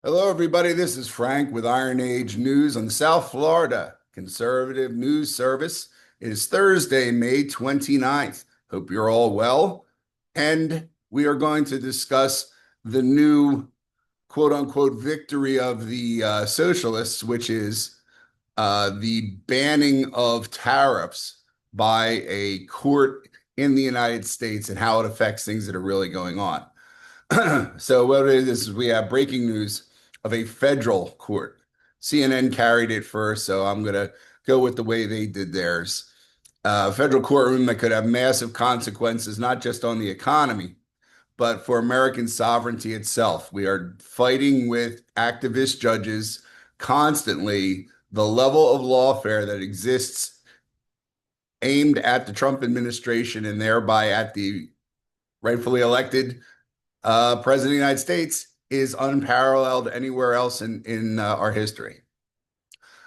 Hello, everybody. This is Frank with Iron Age News on the South Florida Conservative News Service. It is Thursday, May 29th. Hope you're all well. And we are going to discuss the new quote unquote victory of the socialists, which is the banning of tariffs by a court in the United States and how it affects things that are really going on. So what it is we have breaking news of a federal court. CNN carried it first, so I'm going to go with the way they did theirs. Federal courtroom that could have massive consequences, not just on the economy, but for American sovereignty itself. We are fighting with activist judges constantly. The level of lawfare that exists aimed at the Trump administration and thereby at the rightfully elected President of the United States is unparalleled anywhere else in our history.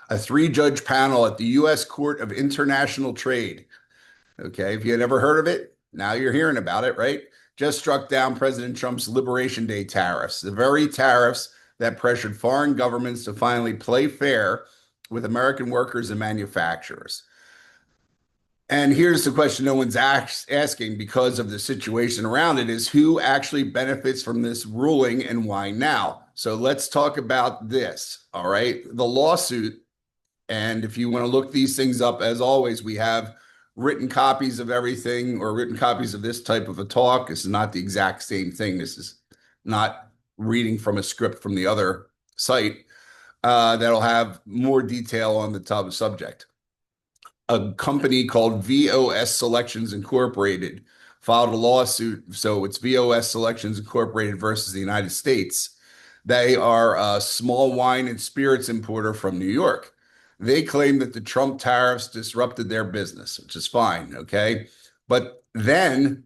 A three-judge panel at the U.S. Court of International Trade. Okay, if you had never heard of it, now you're hearing about it, right? Just struck down President Trump's Liberation Day tariffs, the very tariffs that pressured foreign governments to finally play fair with American workers and manufacturers. And here's the question no one's asking because of the situation around it is who actually benefits from this ruling and why now? So let's talk about this. All right. The lawsuit. And if you want to look these things up, as always, we have written copies of everything or written copies of this type of a talk. This is not the exact same thing. This is not reading from a script from the other site that'll have more detail on the subject. A company called VOS Selections Incorporated filed a lawsuit. So it's VOS Selections Incorporated versus the United States. They are a small wine and spirits importer from New York. They claim that the Trump tariffs disrupted their business, which is fine, okay? But then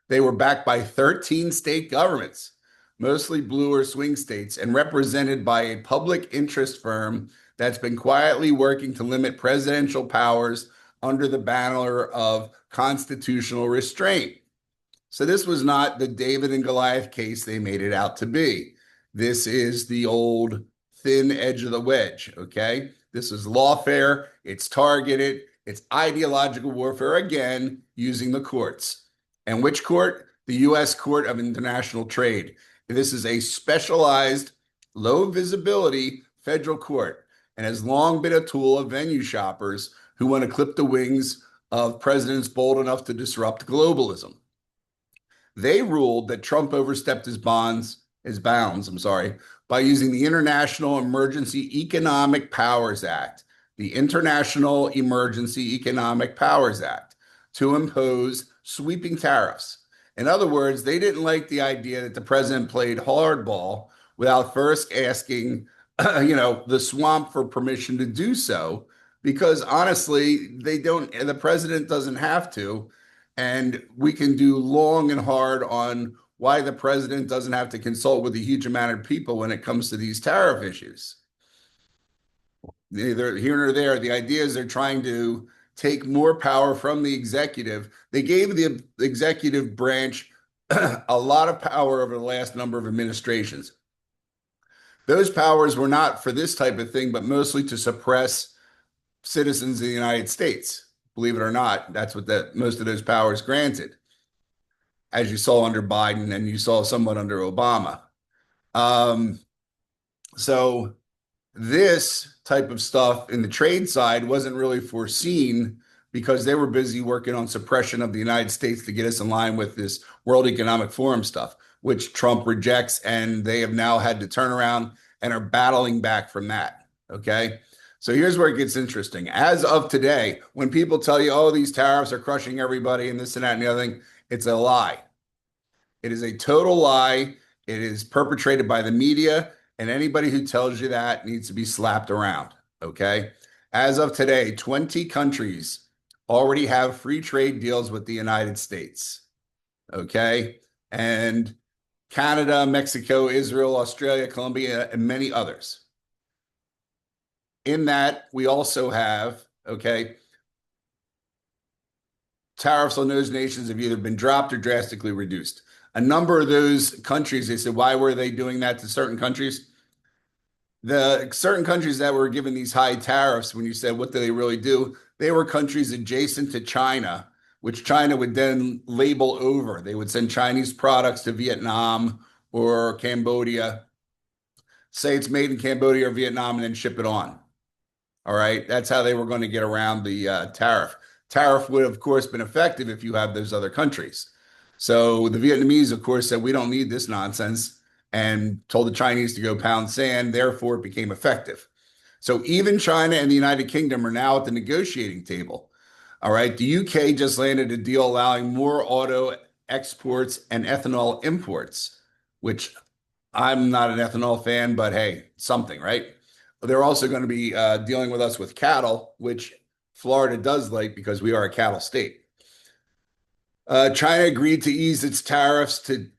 they were backed by 13 state governments, mostly blue or swing states, and represented by a public interest firm that's been quietly working to limit presidential powers under the banner of constitutional restraint. So this was not the David and Goliath case they made it out to be. This is the old thin edge of the wedge, okay? This is lawfare, it's targeted, it's ideological warfare, again, using the courts. And which court? The U.S. Court of International Trade. This is a specialized, low visibility federal court and has long been a tool of venue shoppers who want to clip the wings of presidents bold enough to disrupt globalism. They ruled that Trump overstepped his bounds, by using the International Emergency Economic Powers Act, the International Emergency Economic Powers Act, to impose sweeping tariffs. In other words, they didn't like the idea that the president played hardball without first asking, the swamp for permission to do so, because honestly, the president doesn't have to. And we can do long and hard on why the president doesn't have to consult with a huge amount of people when it comes to these tariff issues. Neither here nor there. The idea is they're trying to take more power from the executive. They gave the executive branch a lot of power over the last number of administrations. Those powers were not for this type of thing, but mostly to suppress citizens of the United States. Believe it or not, that's what most of those powers granted, as you saw under Biden and you saw somewhat under Obama. So this type of stuff in the trade side wasn't really foreseen because they were busy working on suppression of the United States to get us in line with this World Economic Forum stuff, which Trump rejects, and they have now had to turn around and are battling back from that. Okay. So here's where it gets interesting. As of today, when people tell you, oh, these tariffs are crushing everybody and this and that and the other thing, it's a lie. It is a total lie. It is perpetrated by the media, and anybody who tells you that needs to be slapped around. Okay. As of today, 20 countries already have free trade deals with the United States. Okay. And Canada, Mexico, Israel, Australia, Colombia, and many others. In that, we also have, okay, tariffs on those nations have either been dropped or drastically reduced. A number of those countries, they said, why were they doing that to certain countries? The certain countries that were given these high tariffs, when you said what do they really do, they were countries adjacent to China, which China would then label over. They would send Chinese products to Vietnam or Cambodia, say it's made in Cambodia or Vietnam, and then ship it on. All right. That's how they were going to get around the tariff. Tariff would, of course, been effective if you have those other countries. So the Vietnamese, of course, said, we don't need this nonsense and told the Chinese to go pound sand. Therefore, it became effective. So even China and the United Kingdom are now at the negotiating table. All right. The UK just landed a deal allowing more auto exports and ethanol imports, which I'm not an ethanol fan, but hey, something, right? They're also going to be dealing with us with cattle, which Florida does like because we are a cattle state. China agreed to ease its tariffs to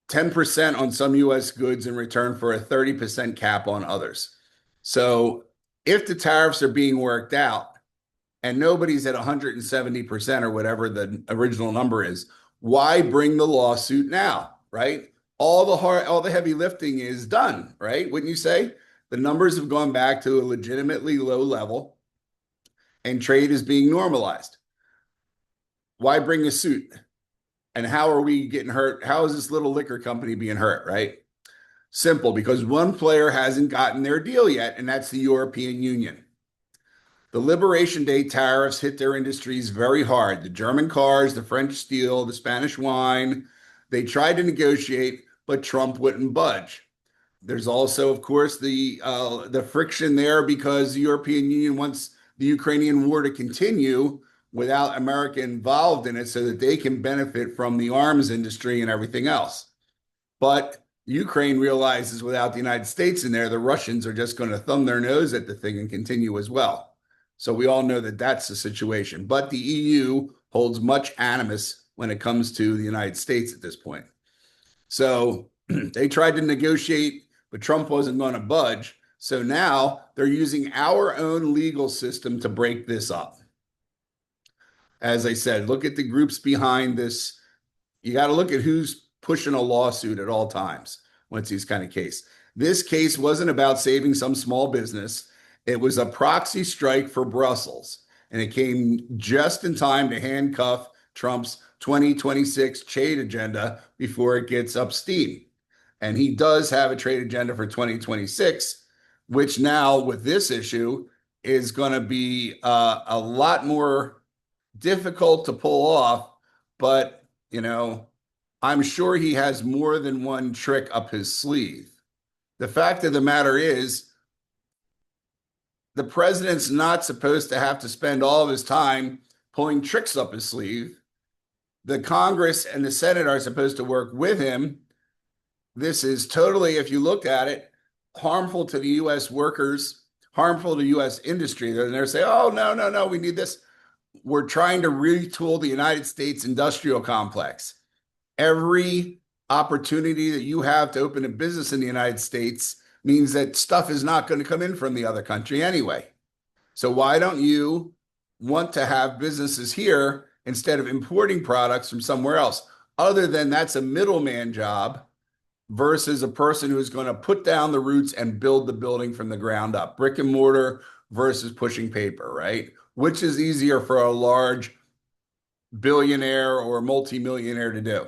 10% on some U.S. goods in return for a 30% cap on others. So if the tariffs are being worked out and nobody's at 170% or whatever the original number is, why bring the lawsuit now, right? All the heavy lifting is done, right? Wouldn't you say? The numbers have gone back to a legitimately low level and trade is being normalized. Why bring a suit? And how are we getting hurt? How is this little liquor company being hurt, right? Simple, because one player hasn't gotten their deal yet, and that's the European Union. The Liberation Day tariffs hit their industries very hard. The German cars, the French steel, the Spanish wine. They tried to negotiate, but Trump wouldn't budge. There's also, of course, the friction there because the European Union wants the Ukrainian war to continue without America involved in it so that they can benefit from the arms industry and everything else. But Ukraine realizes without the United States in there, the Russians are just going to thumb their nose at the thing and continue as well. So we all know that that's the situation. But the EU holds much animus when it comes to the United States at this point. So they tried to negotiate, but Trump wasn't going to budge. So now they're using our own legal system to break this up. As I said, look at the groups behind this. You got to look at who's pushing a lawsuit at all times when it's these kind of case. This case wasn't about saving some small business. It was a proxy strike for Brussels, and it came just in time to handcuff Trump's 2026 trade agenda before it gets up steam. And he does have a trade agenda for 2026, which now with this issue is going to be a lot more difficult to pull off. But, I'm sure he has more than one trick up his sleeve. The fact of the matter is, the president's not supposed to have to spend all of his time pulling tricks up his sleeve. The Congress and the Senate are supposed to work with him. This is totally, if you look at it, harmful to the U.S. workers, harmful to U.S. industry. They're saying, oh, no, we need this. We're trying to retool the United States industrial complex. Every opportunity that you have to open a business in the United States means that stuff is not going to come in from the other country anyway. So why don't you want to have businesses here instead of importing products from somewhere else? Other than that's a middleman job versus a person who's going to put down the roots and build the building from the ground up. Brick and mortar versus pushing paper, right? Which is easier for a large billionaire or multimillionaire to do?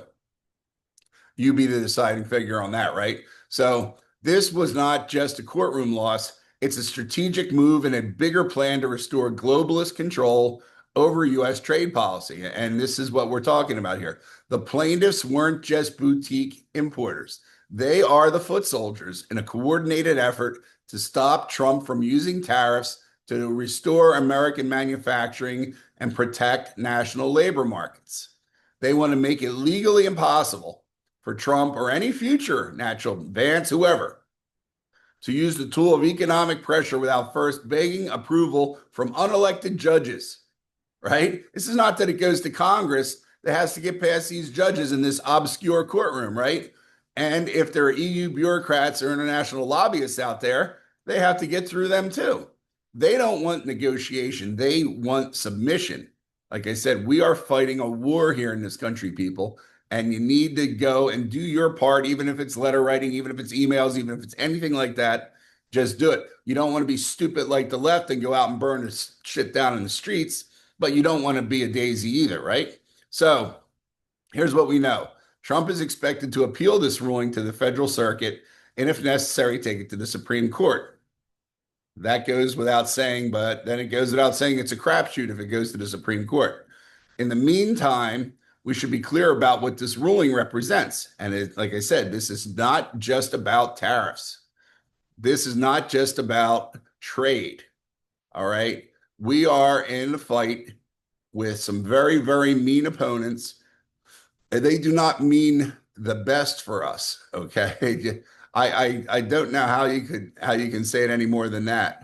You be the deciding figure on that, right? So this was not just a courtroom loss. It's a strategic move and a bigger plan to restore globalist control over U.S. trade policy. And this is what we're talking about here. The plaintiffs weren't just boutique importers. They are the foot soldiers in a coordinated effort to stop Trump from using tariffs to restore American manufacturing and protect national labor markets. They want to make it legally impossible for Trump or any future natural Vance, whoever, to use the tool of economic pressure without first begging approval from unelected judges, right? This is not that it goes to Congress that has to get past these judges in this obscure courtroom, right? And if there are EU bureaucrats or international lobbyists out there, they have to get through them too. They don't want negotiation. They want submission. Like I said, we are fighting a war here in this country, people. And you need to go and do your part, even if it's letter writing, even if it's emails, even if it's anything like that, Just do it. You don't want to be stupid like the left and go out and burn this shit down in the streets, but you don't want to be a daisy either, right? So here's what we know. Trump is expected to appeal this ruling to the federal circuit and, if necessary, take it to the Supreme Court. That goes without saying, but then it goes without saying it's a crapshoot if it goes to the Supreme Court. In the meantime, we should be clear about what this ruling represents. And like I said, this is not just about tariffs. This is not just about trade. All right. We are in a fight with some very, very mean opponents. They do not mean the best for us. Okay. I don't know how you can say it any more than that.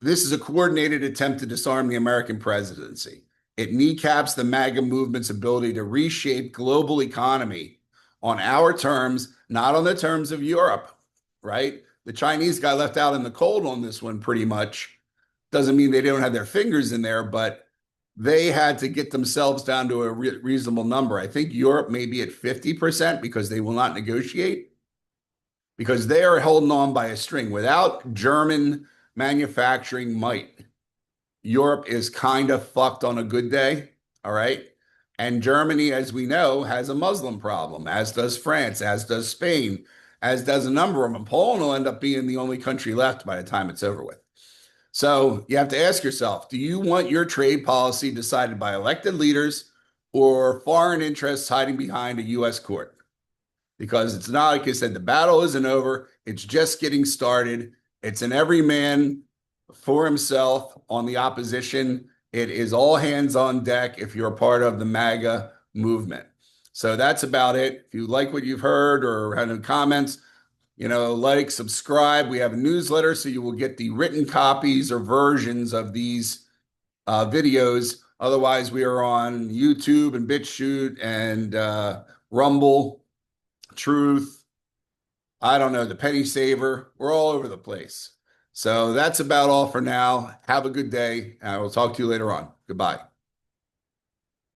This is a coordinated attempt to disarm the American presidency. It kneecaps the MAGA movement's ability to reshape global economy on our terms, not on the terms of Europe, right? The Chinese got left out in the cold on this one pretty much. Doesn't mean they don't have their fingers in there, but they had to get themselves down to a reasonable number. I think Europe may be at 50% because they will not negotiate, because they are holding on by a string. Without German manufacturing might, Europe is kind of fucked on a good day. All right. And Germany, as we know, has a Muslim problem, as does France, as does Spain, as does a number of them. Poland will end up being the only country left by the time it's over with. So you have to ask yourself, do you want your trade policy decided by elected leaders or foreign interests hiding behind a U.S. court? Because it's not, like I said, the battle isn't over. It's just getting started. It's an every man for himself on the opposition. It is all hands on deck if you're a part of the MAGA movement. So that's about it. If you like what you've heard or have any comments, like, subscribe. We have a newsletter, so you will get the written copies or versions of these videos. Otherwise, we are on YouTube and BitChute and Rumble, Truth. I don't know, the Penny Saver. We're all over the place. So that's about all for now. Have a good day. I will talk to you later on. Goodbye.